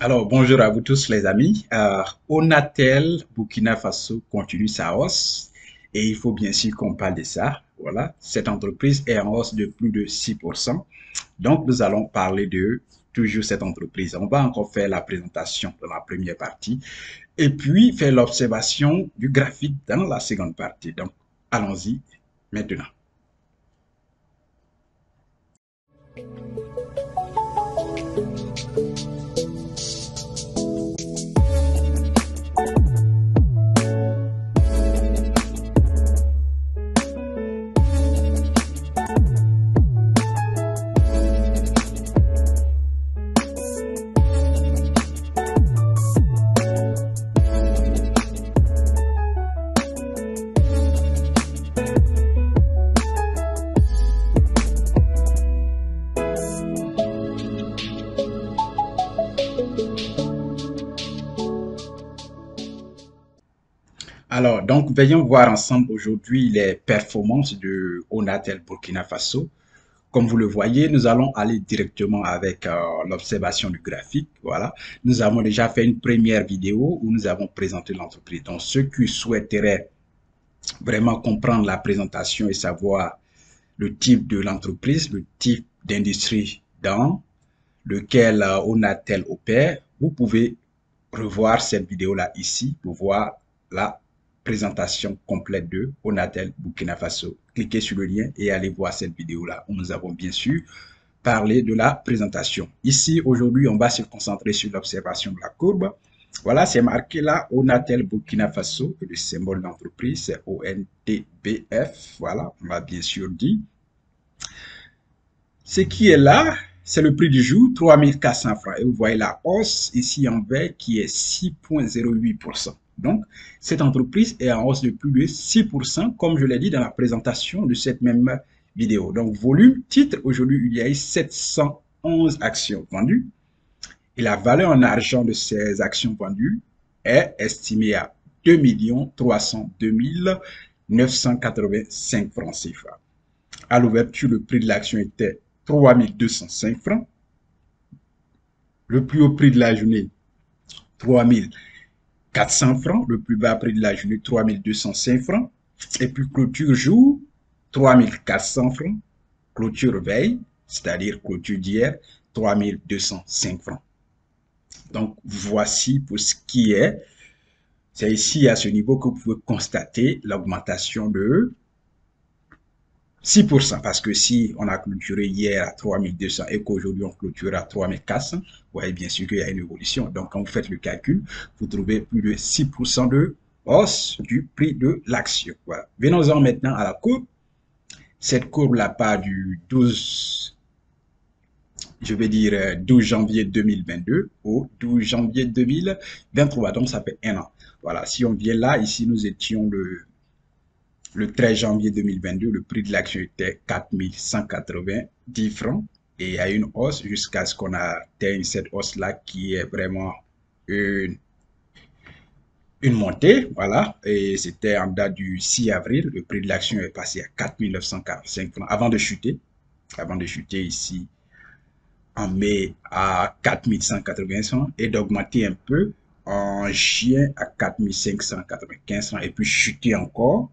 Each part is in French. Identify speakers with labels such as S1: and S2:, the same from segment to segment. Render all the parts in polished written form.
S1: Alors, bonjour à vous tous les amis. Onatel Burkina Faso continue sa hausse et il faut bien sûr qu'on parle de ça. Voilà, cette entreprise est en hausse de plus de 6%. Donc, nous allons parler de toujours cette entreprise. On va encore faire la présentation dans la première partie et puis faire l'observation du graphique dans la seconde partie. Donc, allons-y maintenant. Alors, donc, veillons voir ensemble aujourd'hui les performances de Onatel Burkina Faso. Comme vous le voyez, nous allons aller directement avec l'observation du graphique. Voilà. Nous avons déjà fait une première vidéo où nous avons présenté l'entreprise. Donc, ceux qui souhaiteraient vraiment comprendre la présentation et savoir le type de l'entreprise, le type d'industrie dans lequel Onatel opère, vous pouvez revoir cette vidéo-là ici pour voir la présentation complète de Onatel Burkina Faso. Cliquez sur le lien et allez voir cette vidéo-là où nous avons bien sûr parlé de la présentation. Ici, aujourd'hui, on va se concentrer sur l'observation de la courbe. Voilà, c'est marqué là, Onatel Burkina Faso, et le symbole d'entreprise, c'est ONTBF. Voilà, on va bien sûr dire. Ce qui est là, c'est le prix du jour, 3400 francs. Et vous voyez la hausse ici en vert qui est 6,08%. Donc, cette entreprise est en hausse de plus de 6%, comme je l'ai dit dans la présentation de cette même vidéo. Donc, volume, titre, aujourd'hui, il y a eu 711 actions vendues. Et la valeur en argent de ces actions vendues est estimée à 2 302 985 francs CFA. À l'ouverture, le prix de l'action était 3 205 francs. Le plus haut prix de la journée, 3 400 francs. Le plus bas prix de la journée, 3 205 francs. Et puis clôture jour, 3 400 francs. Clôture veille, c'est-à-dire clôture d'hier, 3 205 francs. Donc, voici pour ce qui est. C'est ici, à ce niveau, que vous pouvez constater l'augmentation de 6%, parce que si on a clôturé hier à 3200 et qu'aujourd'hui on clôture à 3400, vous voyez bien sûr qu'il y a une évolution. Donc, quand vous faites le calcul, vous trouvez plus de 6% de hausse du prix de l'action. Voilà. Venons-en maintenant à la courbe. Cette courbe-là part du 12, je vais dire 12 janvier 2022 au 12 janvier 2023. Donc, ça fait un an. Voilà. Si on vient là, ici, nous étions le 13 janvier 2022, le prix de l'action était 4 190 francs et il y a une hausse jusqu'à ce qu'on atteigne cette hausse-là qui est vraiment une montée. Voilà, et c'était en date du 6 avril. Le prix de l'action est passé à 4 945 francs avant de chuter. Avant de chuter ici en mai à 4 180 francs et d'augmenter un peu en juin à 4 595 francs et puis chuter encore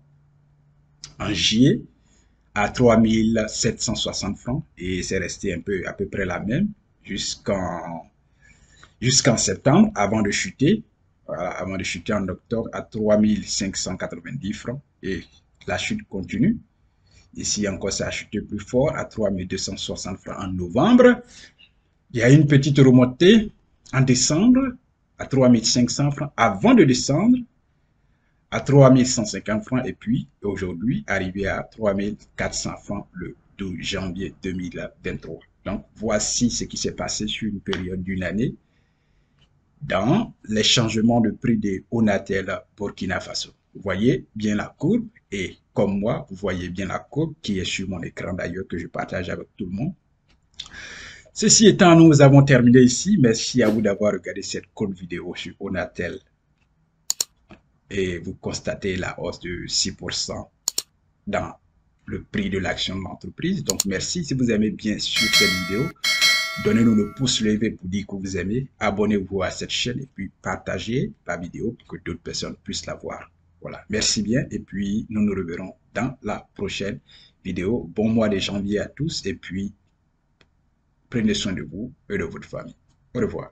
S1: en juillet à 3 760 francs et c'est resté un peu à peu près la même jusqu'en septembre avant de chuter. Voilà, avant de chuter en octobre à 3 590 francs et la chute continue. Ici encore, ça a chuté plus fort à 3 260 francs en novembre. Il y a une petite remontée en décembre à 3 500 francs avant de descendre à 3 150 francs et puis aujourd'hui arrivé à 3 400 francs le 12 janvier 2023. Donc voici ce qui s'est passé sur une période d'une année dans les changements de prix des Onatel Burkina Faso. Vous voyez bien la courbe et comme moi, vous voyez bien la courbe qui est sur mon écran d'ailleurs que je partage avec tout le monde. Ceci étant, nous avons terminé ici. Merci à vous d'avoir regardé cette courte vidéo sur Onatel et vous constatez la hausse de 6% dans le prix de l'action de l'entreprise. Donc, merci. Si vous aimez bien sûr cette vidéo, Donnez-nous le pouce levé pour dire que vous aimez. Abonnez-vous à cette chaîne et puis partagez la vidéo pour que d'autres personnes puissent la voir. Voilà, merci bien et puis nous nous reverrons dans la prochaine vidéo. Bon mois de janvier à tous et puis prenez soin de vous et de votre famille. Au revoir.